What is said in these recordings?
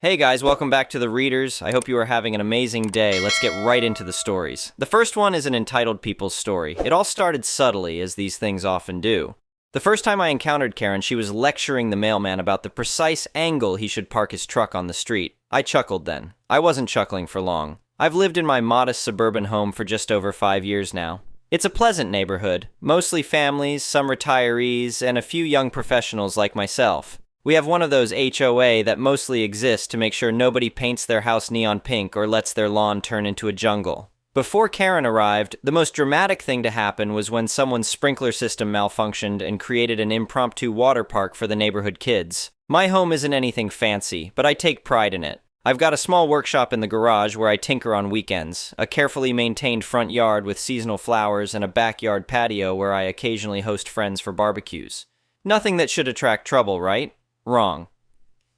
Hey guys, welcome back to The Readers. I hope you are having an amazing day. Let's get right into the stories. The first one is an entitled people's story. It all started subtly, as these things often do. The first time I encountered Karen, she was lecturing the mailman about the precise angle he should park his truck on the street. I chuckled then. I wasn't chuckling for long. I've lived in my modest suburban home for just over 5 years now. It's a pleasant neighborhood, mostly families, some retirees, and a few young professionals like myself. We have one of those HOA that mostly exist to make sure nobody paints their house neon pink or lets their lawn turn into a jungle. Before Karen arrived, the most dramatic thing to happen was when someone's sprinkler system malfunctioned and created an impromptu water park for the neighborhood kids. My home isn't anything fancy, but I take pride in it. I've got a small workshop in the garage where I tinker on weekends, a carefully maintained front yard with seasonal flowers, and a backyard patio where I occasionally host friends for barbecues. Nothing that should attract trouble, right? Wrong.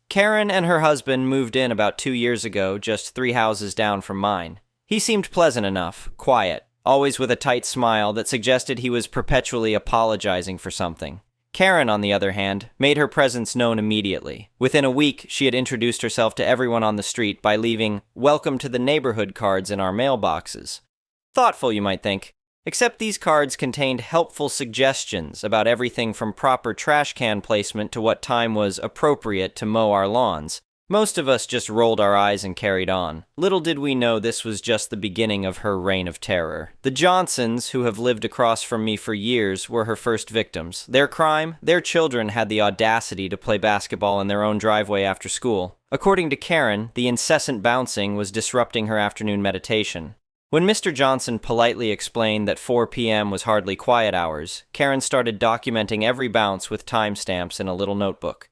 Karen and her husband moved in about 2 years ago, just 3 houses down from mine. He seemed pleasant enough, quiet, always with a tight smile that suggested he was perpetually apologizing for something. Karen, on the other hand, made her presence known immediately. Within a week, she had introduced herself to everyone on the street by leaving "Welcome to the Neighborhood" cards in our mailboxes. Thoughtful, you might think. Except these cards contained helpful suggestions about everything from proper trash can placement to what time was appropriate to mow our lawns. Most of us just rolled our eyes and carried on. Little did we know this was just the beginning of her reign of terror. The Johnsons, who have lived across from me for years, were her first victims. Their crime? Their children had the audacity to play basketball in their own driveway after school. According to Karen, the incessant bouncing was disrupting her afternoon meditation. When Mr. Johnson politely explained that 4 p.m. was hardly quiet hours, Karen started documenting every bounce with timestamps in a little notebook.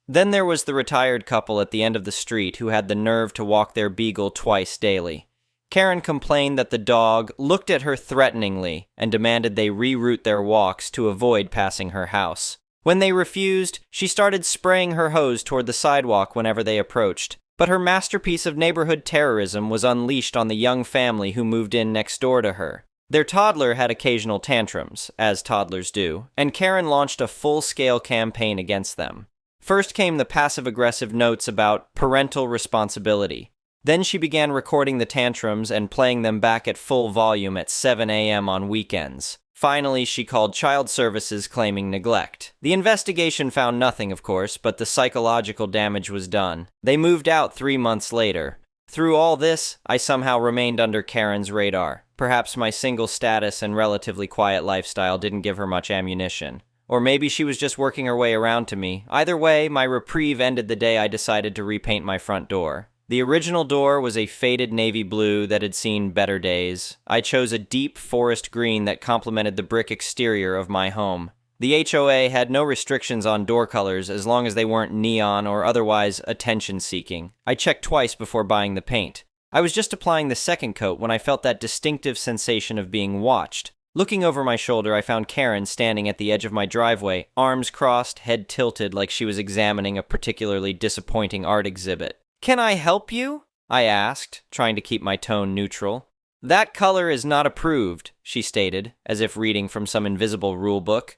Then there was the retired couple at the end of the street who had the nerve to walk their beagle twice daily. Karen complained that the dog looked at her threateningly and demanded they reroute their walks to avoid passing her house. When they refused, she started spraying her hose toward the sidewalk whenever they approached. But her masterpiece of neighborhood terrorism was unleashed on the young family who moved in next door to her. Their toddler had occasional tantrums, as toddlers do, and Karen launched a full-scale campaign against them. First came the passive-aggressive notes about parental responsibility. Then she began recording the tantrums and playing them back at full volume at 7 a.m. on weekends. Finally, she called child services claiming neglect. The investigation found nothing, of course, but the psychological damage was done. They moved out 3 months later. Through all this, I somehow remained under Karen's radar. Perhaps my single status and relatively quiet lifestyle didn't give her much ammunition. Or maybe she was just working her way around to me. Either way, my reprieve ended the day I decided to repaint my front door. The original door was a faded navy blue that had seen better days. I chose a deep forest green that complemented the brick exterior of my home. The HOA had no restrictions on door colors as long as they weren't neon or otherwise attention-seeking. I checked twice before buying the paint. I was just applying the second coat when I felt that distinctive sensation of being watched. Looking over my shoulder, I found Karen standing at the edge of my driveway, arms crossed, head tilted like she was examining a particularly disappointing art exhibit. "Can I help you?" I asked, trying to keep my tone neutral. "That color is not approved," she stated, as if reading from some invisible rule book.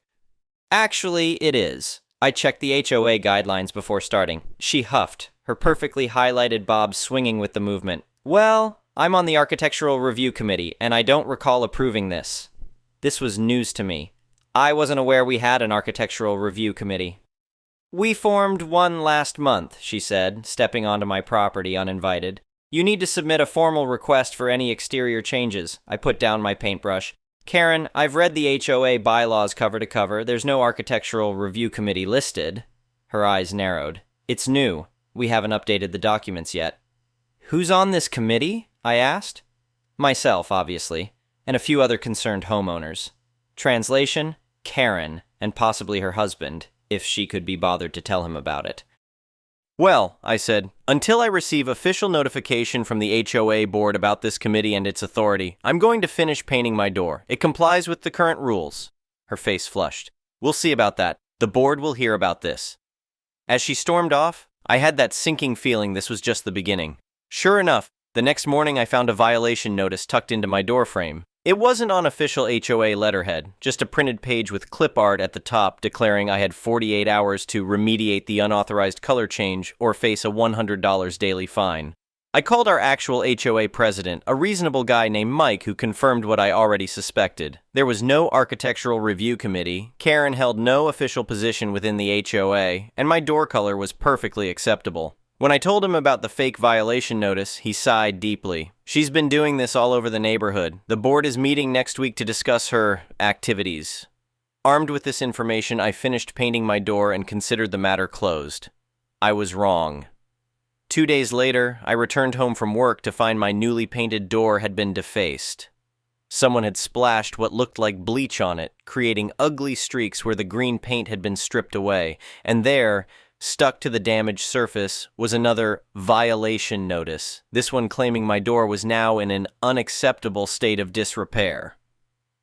"Actually, it is. I checked the HOA guidelines before starting." She huffed, her perfectly highlighted bob swinging with the movement. "Well, I'm on the Architectural Review Committee, and I don't recall approving this." This was news to me. I wasn't aware we had an Architectural Review Committee. "We formed one last month," she said, stepping onto my property uninvited. "You need to submit a formal request for any exterior changes." I put down my paintbrush. "Karen, I've read the HOA bylaws cover to cover. There's no Architectural Review Committee listed." Her eyes narrowed. "It's new. We haven't updated the documents yet." "Who's on this committee?" I asked. "Myself, obviously, and a few other concerned homeowners." Translation: Karen, and possibly her husband, if she could be bothered to tell him about it. "Well," I said, "until I receive official notification from the HOA board about this committee and its authority, I'm going to finish painting my door. It complies with the current rules." Her face flushed. "We'll see about that. The board will hear about this." As she stormed off, I had that sinking feeling this was just the beginning. Sure enough, the next morning I found a violation notice tucked into my door frame. It wasn't on official HOA letterhead, just a printed page with clip art at the top declaring I had 48 hours to remediate the unauthorized color change or face a $100 daily fine. I called our actual HOA president, a reasonable guy named Mike, who confirmed what I already suspected. There was no architectural review committee, Karen held no official position within the HOA, and my door color was perfectly acceptable. When I told him about the fake violation notice, he sighed deeply. She's been doing this all over the neighborhood. The board is meeting next week to discuss her activities. Armed with this information, I finished painting my door and considered the matter closed. I was wrong. 2 days later, I returned home from work to find my newly painted door had been defaced. Someone had splashed what looked like bleach on it, creating ugly streaks where the green paint had been stripped away, and there, stuck to the damaged surface, was another violation notice, this one claiming my door was now in an unacceptable state of disrepair.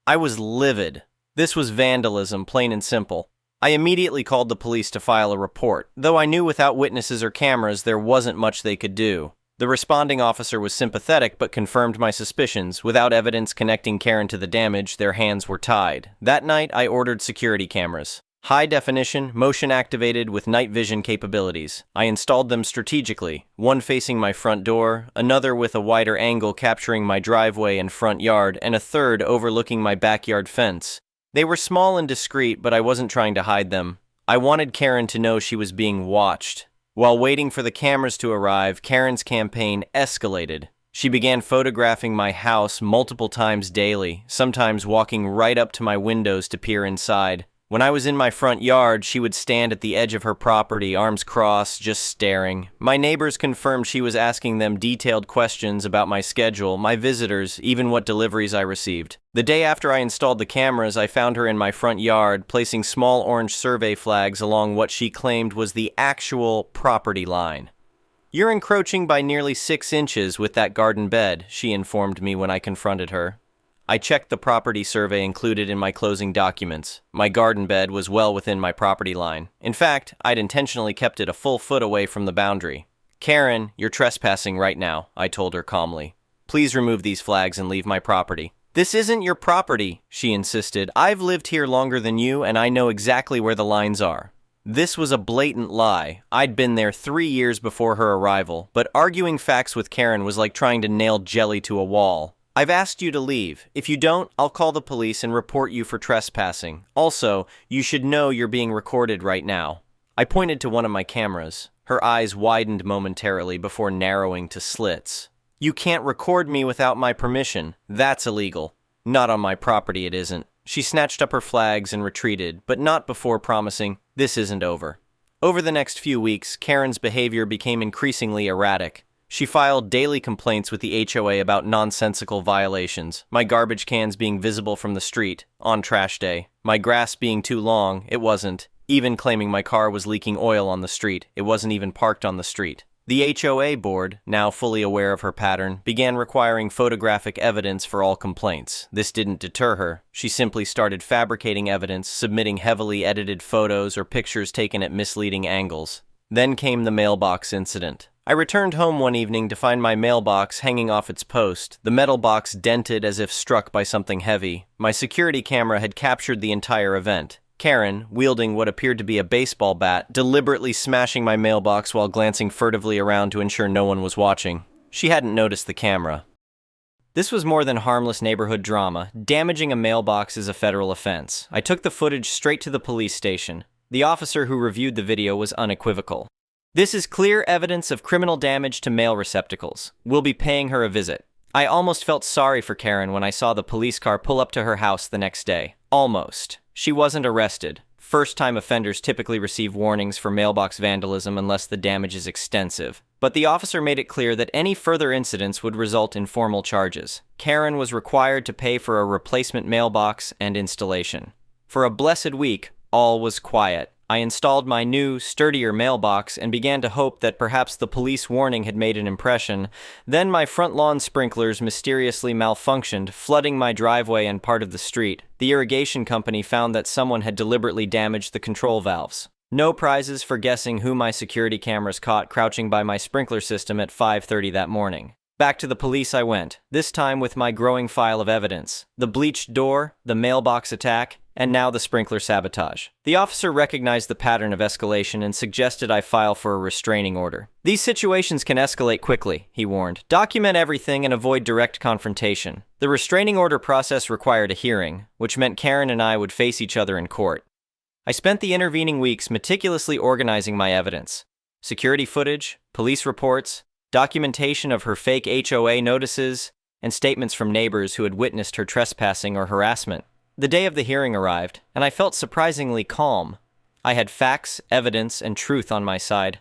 I was livid. This was vandalism, plain and simple. I immediately called the police to file a report, though I knew without witnesses or cameras there wasn't much they could do. The responding officer was sympathetic but confirmed my suspicions. Without evidence connecting Karen to the damage, their hands were tied. That night, I ordered security cameras. High definition, motion activated with night vision capabilities. I installed them strategically, one facing my front door, another with a wider angle capturing my driveway and front yard, and a third overlooking my backyard fence. They were small and discreet, but I wasn't trying to hide them. I wanted Karen to know she was being watched. While waiting for the cameras to arrive, Karen's campaign escalated. She began photographing my house multiple times daily, sometimes walking right up to my windows to peer inside. When I was in my front yard, she would stand at the edge of her property, arms crossed, just staring. My neighbors confirmed she was asking them detailed questions about my schedule, my visitors, even what deliveries I received. The day after I installed the cameras, I found her in my front yard, placing small orange survey flags along what she claimed was the actual property line. "You're encroaching by nearly 6 inches with that garden bed," she informed me when I confronted her. I checked the property survey included in my closing documents. My garden bed was well within my property line. In fact, I'd intentionally kept it a full foot away from the boundary. "Karen, you're trespassing right now," I told her calmly. "Please remove these flags and leave my property." "This isn't your property," she insisted. "I've lived here longer than you, and I know exactly where the lines are." This was a blatant lie. I'd been there 3 years before her arrival, but arguing facts with Karen was like trying to nail jelly to a wall. "I've asked you to leave. If you don't, I'll call the police and report you for trespassing. Also, you should know you're being recorded right now." I pointed to one of my cameras. Her eyes widened momentarily before narrowing to slits. "You can't record me without my permission. That's illegal." "Not on my property, it isn't." She snatched up her flags and retreated, but not before promising, "This isn't over." Over the next few weeks, Karen's behavior became increasingly erratic. She filed daily complaints with the HOA about nonsensical violations, my garbage cans being visible from the street, on trash day, my grass being too long, it wasn't, even claiming my car was leaking oil on the street, it wasn't even parked on the street. The HOA board, now fully aware of her pattern, began requiring photographic evidence for all complaints. This didn't deter her. She simply started fabricating evidence, submitting heavily edited photos or pictures taken at misleading angles. Then came the mailbox incident. I returned home one evening to find my mailbox hanging off its post, the metal box dented as if struck by something heavy. My security camera had captured the entire event. Karen, wielding what appeared to be a baseball bat, deliberately smashing my mailbox while glancing furtively around to ensure no one was watching. She hadn't noticed the camera. This was more than harmless neighborhood drama. Damaging a mailbox is a federal offense. I took the footage straight to the police station. The officer who reviewed the video was unequivocal. "This is clear evidence of criminal damage to mail receptacles. We'll be paying her a visit." I almost felt sorry for Karen when I saw the police car pull up to her house the next day. Almost. She wasn't arrested. First-time offenders typically receive warnings for mailbox vandalism unless the damage is extensive. But the officer made it clear that any further incidents would result in formal charges. Karen was required to pay for a replacement mailbox and installation. For a blessed week, all was quiet. I installed my new, sturdier mailbox and began to hope that perhaps the police warning had made an impression. Then my front lawn sprinklers mysteriously malfunctioned, flooding my driveway and part of the street. The irrigation company found that someone had deliberately damaged the control valves. No prizes for guessing who my security cameras caught crouching by my sprinkler system at 5:30 that morning. Back to the police I went, this time with my growing file of evidence. The bleached door, the mailbox attack, and now the sprinkler sabotage. The officer recognized the pattern of escalation and suggested I file for a restraining order. These situations can escalate quickly, he warned. Document everything and avoid direct confrontation. The restraining order process required a hearing, which meant Karen and I would face each other in court. I spent the intervening weeks meticulously organizing my evidence. Security footage, police reports, documentation of her fake HOA notices, and statements from neighbors who had witnessed her trespassing or harassment. The day of the hearing arrived, and I felt surprisingly calm. I had facts, evidence, and truth on my side.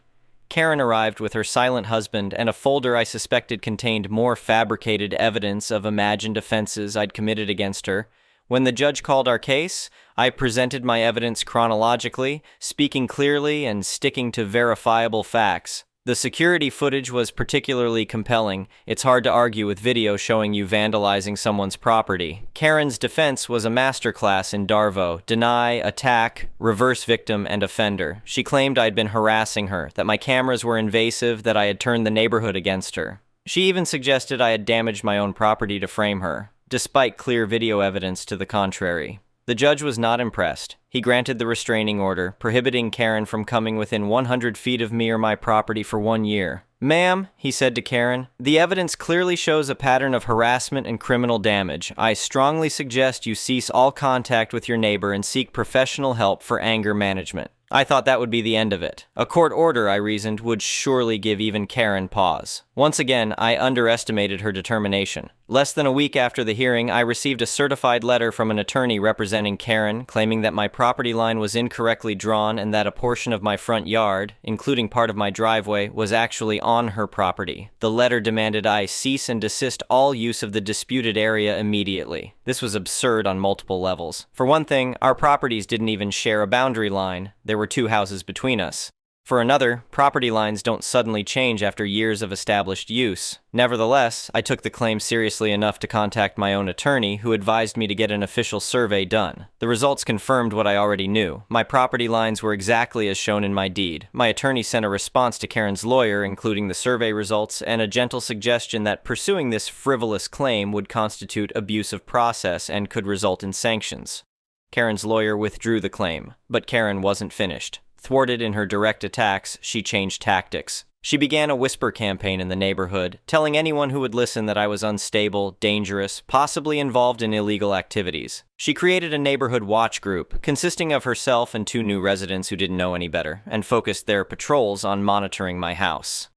Karen arrived with her silent husband and a folder I suspected contained more fabricated evidence of imagined offenses I'd committed against her. When the judge called our case, I presented my evidence chronologically, speaking clearly and sticking to verifiable facts. The security footage was particularly compelling. It's hard to argue with video showing you vandalizing someone's property. Karen's defense was a masterclass in Darvo: deny, attack, reverse victim, and offender. She claimed I'd been harassing her, that my cameras were invasive, that I had turned the neighborhood against her. She even suggested I had damaged my own property to frame her, despite clear video evidence to the contrary. The judge was not impressed. He granted the restraining order, prohibiting Karen from coming within 100 feet of me or my property for 1 year. "Ma'am," he said to Karen, "the evidence clearly shows a pattern of harassment and criminal damage. I strongly suggest you cease all contact with your neighbor and seek professional help for anger management." I thought that would be the end of it. A court order, I reasoned, would surely give even Karen pause. Once again, I underestimated her determination. Less than a week after the hearing, I received a certified letter from an attorney representing Karen, claiming that my property line was incorrectly drawn and that a portion of my front yard, including part of my driveway, was actually on her property. The letter demanded I cease and desist all use of the disputed area immediately. This was absurd on multiple levels. For one thing, our properties didn't even share a boundary line. There were 2 houses between us. For another, property lines don't suddenly change after years of established use. Nevertheless, I took the claim seriously enough to contact my own attorney, who advised me to get an official survey done. The results confirmed what I already knew. My property lines were exactly as shown in my deed. My attorney sent a response to Karen's lawyer, including the survey results and a gentle suggestion that pursuing this frivolous claim would constitute abuse of process and could result in sanctions. Karen's lawyer withdrew the claim, but Karen wasn't finished. Thwarted in her direct attacks, she changed tactics. She began a whisper campaign in the neighborhood, telling anyone who would listen that I was unstable, dangerous, possibly involved in illegal activities. She created a neighborhood watch group, consisting of herself and 2 new residents who didn't know any better, and focused their patrols on monitoring my house.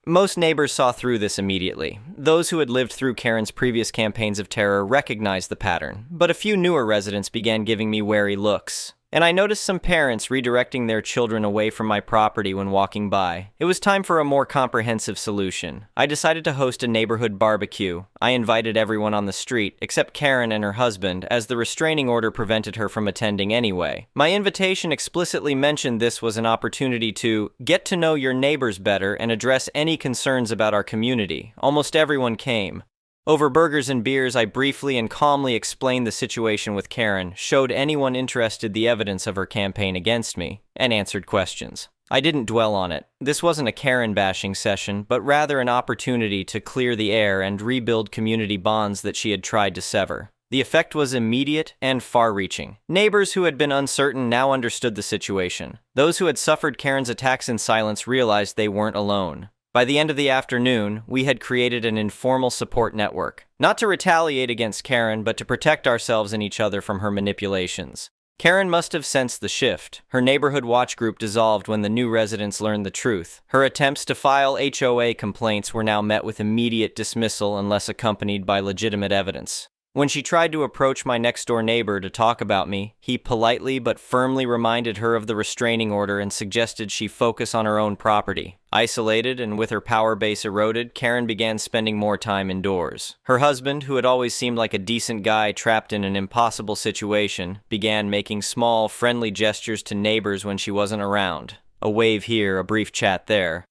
Most neighbors saw through this immediately. Those who had lived through Karen's previous campaigns of terror recognized the pattern, but a few newer residents began giving me wary looks. And I noticed some parents redirecting their children away from my property when walking by. It was time for a more comprehensive solution. I decided to host a neighborhood barbecue. I invited everyone on the street, except Karen and her husband, as the restraining order prevented her from attending anyway. My invitation explicitly mentioned this was an opportunity to get to know your neighbors better and address any concerns about our community. Almost everyone came. Over burgers and beers, I briefly and calmly explained the situation with Karen, showed anyone interested the evidence of her campaign against me, and answered questions. I didn't dwell on it. This wasn't a Karen-bashing session, but rather an opportunity to clear the air and rebuild community bonds that she had tried to sever. The effect was immediate and far-reaching. Neighbors who had been uncertain now understood the situation. Those who had suffered Karen's attacks in silence realized they weren't alone. By the end of the afternoon, we had created an informal support network, not to retaliate against Karen, but to protect ourselves and each other from her manipulations. Karen must have sensed the shift. Her neighborhood watch group dissolved when the new residents learned the truth. Her attempts to file HOA complaints were now met with immediate dismissal unless accompanied by legitimate evidence. When she tried to approach my next-door neighbor to talk about me, he politely but firmly reminded her of the restraining order and suggested she focus on her own property. Isolated and with her power base eroded, Karen began spending more time indoors. Her husband, who had always seemed like a decent guy trapped in an impossible situation, began making small, friendly gestures to neighbors when she wasn't around. A wave here, a brief chat there.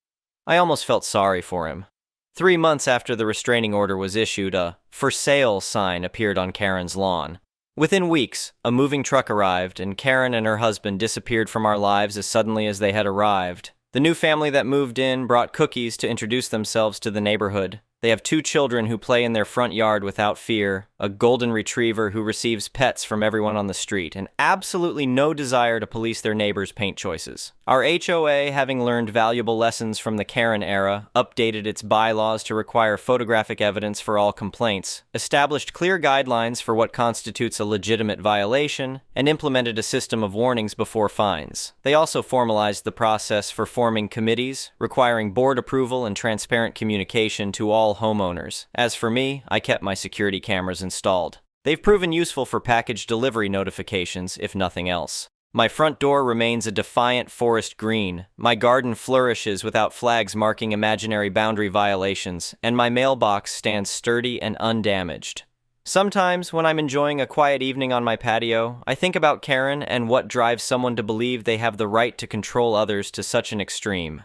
I almost felt sorry for him. 3 months after the restraining order was issued, a "for sale" sign appeared on Karen's lawn. Within weeks, a moving truck arrived, and Karen and her husband disappeared from our lives as suddenly as they had arrived. The new family that moved in brought cookies to introduce themselves to the neighborhood. They have 2 children who play in their front yard without fear, a golden retriever who receives pets from everyone on the street, and absolutely no desire to police their neighbors' paint choices. Our HOA, having learned valuable lessons from the Karen era, updated its bylaws to require photographic evidence for all complaints, established clear guidelines for what constitutes a legitimate violation, and implemented a system of warnings before fines. They also formalized the process for forming committees, requiring board approval and transparent communication to all homeowners. As for me, I kept my security cameras installed. They've proven useful for package delivery notifications, if nothing else. My front door remains a defiant forest green, my garden flourishes without flags marking imaginary boundary violations, and my mailbox stands sturdy and undamaged. Sometimes, when I'm enjoying a quiet evening on my patio, I think about Karen and what drives someone to believe they have the right to control others to such an extreme.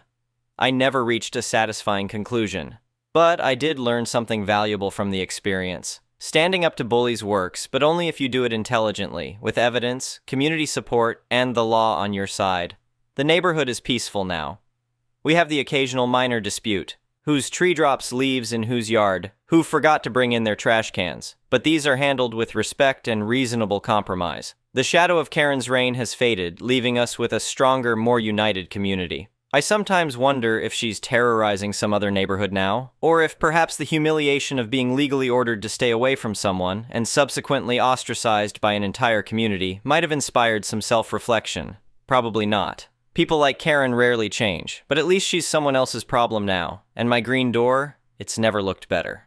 I never reached a satisfying conclusion. But I did learn something valuable from the experience. Standing up to bullies works, but only if you do it intelligently, with evidence, community support, and the law on your side. The neighborhood is peaceful now. We have the occasional minor dispute. Whose tree drops leaves in whose yard, who forgot to bring in their trash cans. But these are handled with respect and reasonable compromise. The shadow of Karen's reign has faded, leaving us with a stronger, more united community. I sometimes wonder if she's terrorizing some other neighborhood now, or if perhaps the humiliation of being legally ordered to stay away from someone and subsequently ostracized by an entire community might have inspired some self-reflection. Probably not. People like Karen rarely change, but at least she's someone else's problem now, and my green door, it's never looked better.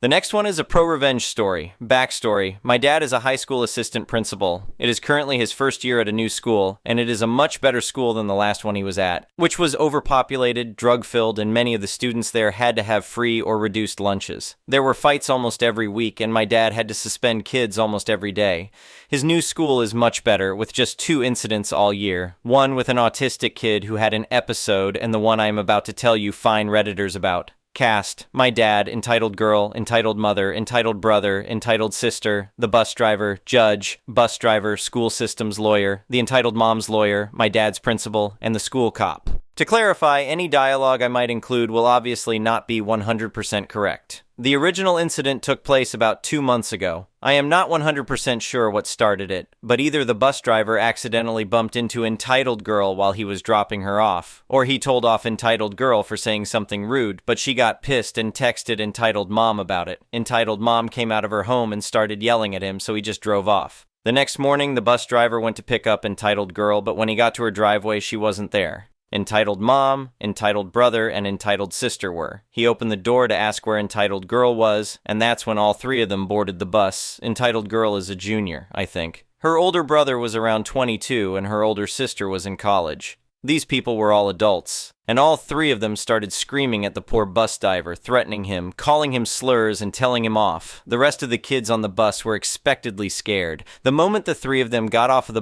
The next one is a pro-revenge story. Backstory: my dad is a high school assistant principal. It is currently his first year at a new school, and it is a much better school than the last one he was at, which was overpopulated, drug-filled, and many of the students there had to have free or reduced lunches. There were fights almost every week, and my dad had to suspend kids almost every day. His new school is much better, with just 2 incidents all year. One with an autistic kid who had an episode, and the one I am about to tell you fine Redditors about. Cast: my dad, entitled girl, entitled mother, entitled brother, entitled sister, the bus driver, judge, bus driver, school systems lawyer, the entitled mom's lawyer, my dad's principal, and the school cop. To clarify, any dialogue I might include will obviously not be 100% correct. The original incident took place about 2 months ago. I am not 100% sure what started it, but either the bus driver accidentally bumped into entitled girl while he was dropping her off, or he told off entitled girl for saying something rude, but she got pissed and texted entitled mom about it. Entitled mom came out of her home and started yelling at him, so he just drove off. The next morning, the bus driver went to pick up entitled girl, but when he got to her driveway, she wasn't there. Entitled mom, entitled brother, and entitled sister were. He opened the door to ask where entitled girl was, and that's when all 3 of them boarded the bus. Entitled girl is a junior, I think. Her older brother was around 22, and her older sister was in college. These people were all adults, and all 3 of them started screaming at the poor bus driver, threatening him, calling him slurs, and telling him off. The rest of the kids on the bus were expectedly scared. The moment the 3 of them got off of the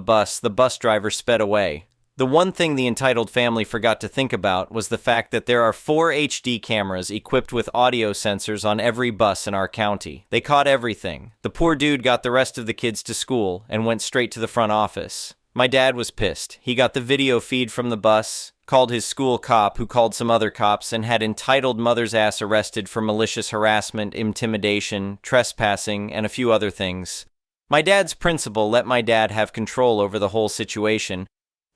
bus driver sped away. The one thing the entitled family forgot to think about was the fact that there are 4 HD cameras equipped with audio sensors on every bus in our county. They caught everything. The poor dude got the rest of the kids to school and went straight to the front office. My dad was pissed. He got the video feed from the bus, called his school cop, who called some other cops, and had entitled mother's ass arrested for malicious harassment, intimidation, trespassing, and a few other things. My dad's principal let my dad have control over the whole situation.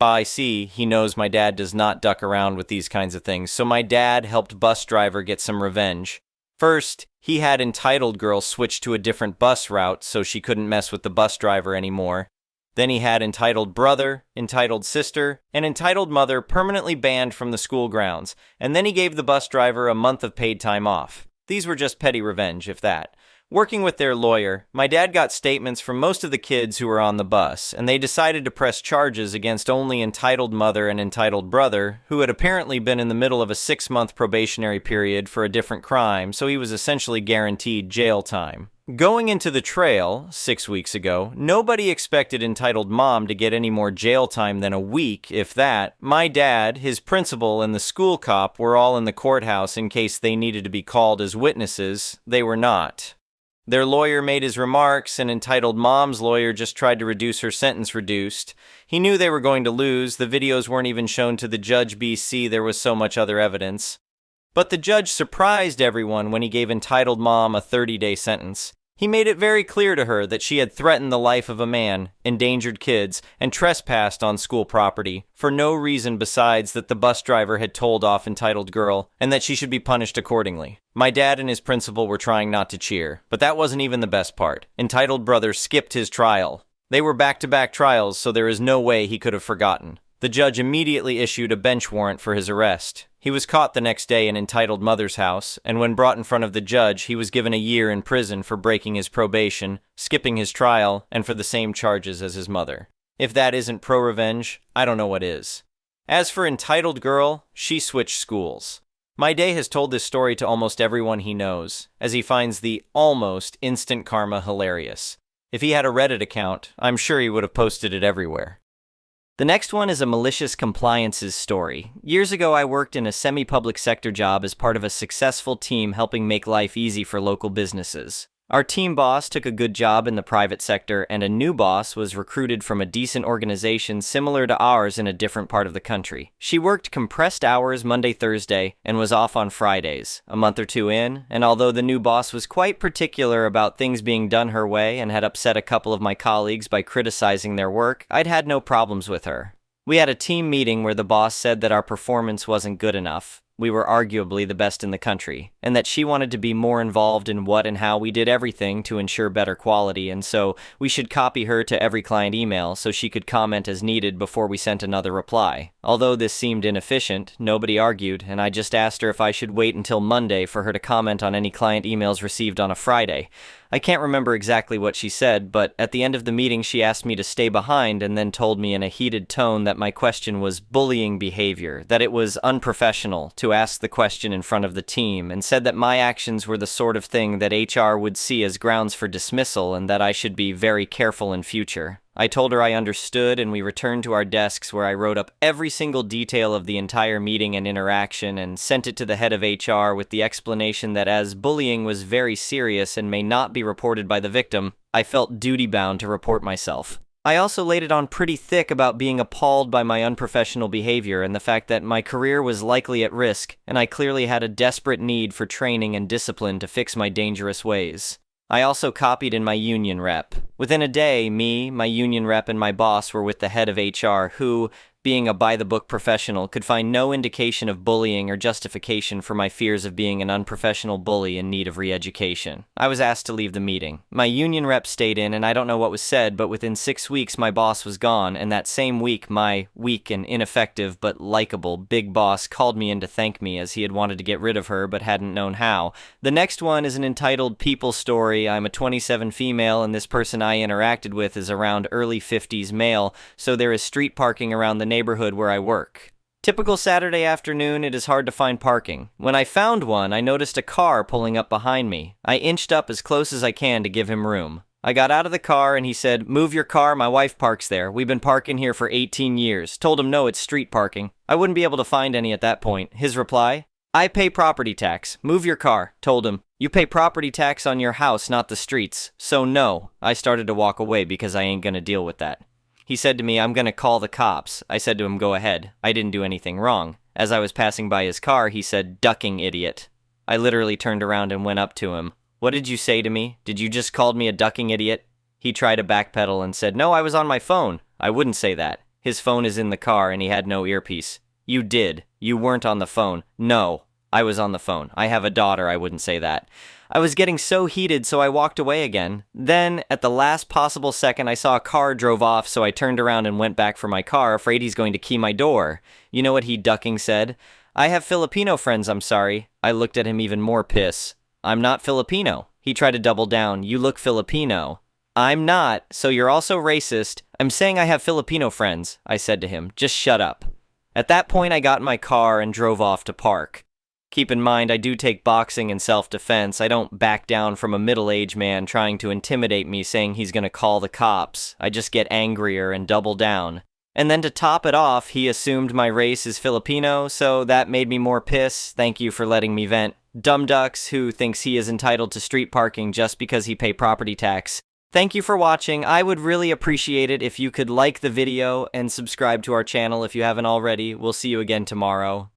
I see, he knows my dad does not duck around with these kinds of things, so my dad helped bus driver get some revenge. First, he had entitled girl switch to a different bus route so she couldn't mess with the bus driver anymore. Then he had entitled brother, entitled sister, and entitled mother permanently banned from the school grounds, and then he gave the bus driver a month of paid time off. These were just petty revenge, if that. Working with their lawyer, my dad got statements from most of the kids who were on the bus, and they decided to press charges against only entitled mother and entitled brother, who had apparently been in the middle of a 6-month probationary period for a different crime, so he was essentially guaranteed jail time. Going into the trail, 6 weeks ago, nobody expected entitled mom to get any more jail time than a week, if that. My dad, his principal, and the school cop were all in the courthouse in case they needed to be called as witnesses. They were not. Their lawyer made his remarks, and entitled mom's lawyer just tried to reduce her sentence reduced. He knew they were going to lose. The videos weren't even shown to the judge BC. There was so much other evidence. But the judge surprised everyone when he gave entitled mom a 30-day sentence. He made it very clear to her that she had threatened the life of a man, endangered kids, and trespassed on school property for no reason besides that the bus driver had told off entitled girl and that she should be punished accordingly. My dad and his principal were trying not to cheer, but that wasn't even the best part. Entitled brother skipped his trial. They were back-to-back trials, so there is no way he could have forgotten. The judge immediately issued a bench warrant for his arrest. He was caught the next day in entitled mother's house, and when brought in front of the judge, he was given a year in prison for breaking his probation, skipping his trial, and for the same charges as his mother. If that isn't pro-revenge, I don't know what is. As for entitled girl, she switched schools. My day has told this story to almost everyone he knows, as he finds the almost instant karma hilarious. If he had a Reddit account, I'm sure he would have posted it everywhere. The next one is a malicious compliances story. Years ago, I worked in a semi-public sector job as part of a successful team helping make life easy for local businesses. Our team boss took a good job in the private sector, and a new boss was recruited from a decent organization similar to ours in a different part of the country. She worked compressed hours Monday, Thursday, and was off on Fridays. A month or two in, and although the new boss was quite particular about things being done her way and had upset a couple of my colleagues by criticizing their work, I'd had no problems with her. We had a team meeting where the boss said that our performance wasn't good enough. We were arguably the best in the country, and that she wanted to be more involved in what and how we did everything to ensure better quality, and so we should copy her to every client email so she could comment as needed before we sent another reply. Although this seemed inefficient, nobody argued, and I just asked her if I should wait until Monday for her to comment on any client emails received on a Friday. I can't remember exactly what she said, but at the end of the meeting she asked me to stay behind and then told me in a heated tone that my question was bullying behavior, that it was unprofessional to ask the question in front of the team, and said that my actions were the sort of thing that HR would see as grounds for dismissal and that I should be very careful in future. I told her I understood, and we returned to our desks where I wrote up every single detail of the entire meeting and interaction and sent it to the head of HR with the explanation that as bullying was very serious and may not be reported by the victim, I felt duty-bound to report myself. I also laid it on pretty thick about being appalled by my unprofessional behavior and the fact that my career was likely at risk, and I clearly had a desperate need for training and discipline to fix my dangerous ways. I also copied in my union rep. Within a day, me, my union rep, and my boss were with the head of HR who, being a by-the-book professional, could find no indication of bullying or justification for my fears of being an unprofessional bully in need of re-education. I was asked to leave the meeting. My union rep stayed in, and I don't know what was said, but within 6 weeks my boss was gone, and that same week my weak and ineffective but likable big boss called me in to thank me as he had wanted to get rid of her but hadn't known how. The next one is an entitled people story. I'm a 27 female, and this person I interacted with is around early 50s male, so there is street parking around the neighborhood where I work. Typical Saturday afternoon, it is hard to find parking. When I found one, I noticed a car pulling up behind me. I inched up as close as I can to give him room. I got out of the car and he said, "Move your car, my wife parks there. We've been parking here for 18 years. Told him no, it's street parking. I wouldn't be able to find any at that point. His reply, "I pay property tax. Move your car." Told him, "You pay property tax on your house, not the streets. So no." I started to walk away because I ain't gonna deal with that. He said to me, "I'm gonna call the cops." I said to him, "Go ahead. I didn't do anything wrong." As I was passing by his car, he said, "Ducking idiot." I literally turned around and went up to him. "What did you say to me? Did you just call me a ducking idiot?" He tried to backpedal and said, "No, I was on my phone." I wouldn't say that. His phone is in the car and he had no earpiece. "You did. You weren't on the phone." "No, I was on the phone. I have a daughter. I wouldn't say that." I was getting so heated, so I walked away again. Then, at the last possible second, I saw a car drove off, so I turned around and went back for my car, afraid he's going to key my door. You know what he ducking said? "I have Filipino friends, I'm sorry." I looked at him even more pissed. "I'm not Filipino." He tried to double down. "You look Filipino." "I'm not, so you're also racist." "I'm saying I have Filipino friends," I said to him. "Just shut up." At that point, I got in my car and drove off to park. Keep in mind, I do take boxing and self-defense. I don't back down from a middle-aged man trying to intimidate me saying he's gonna call the cops. I just get angrier and double down. And then to top it off, he assumed my race is Filipino, so that made me more pissed. Thank you for letting me vent. Dumb ducks who thinks he is entitled to street parking just because he pay property tax. Thank you for watching. I would really appreciate it if you could like the video and subscribe to our channel if you haven't already. We'll see you again tomorrow.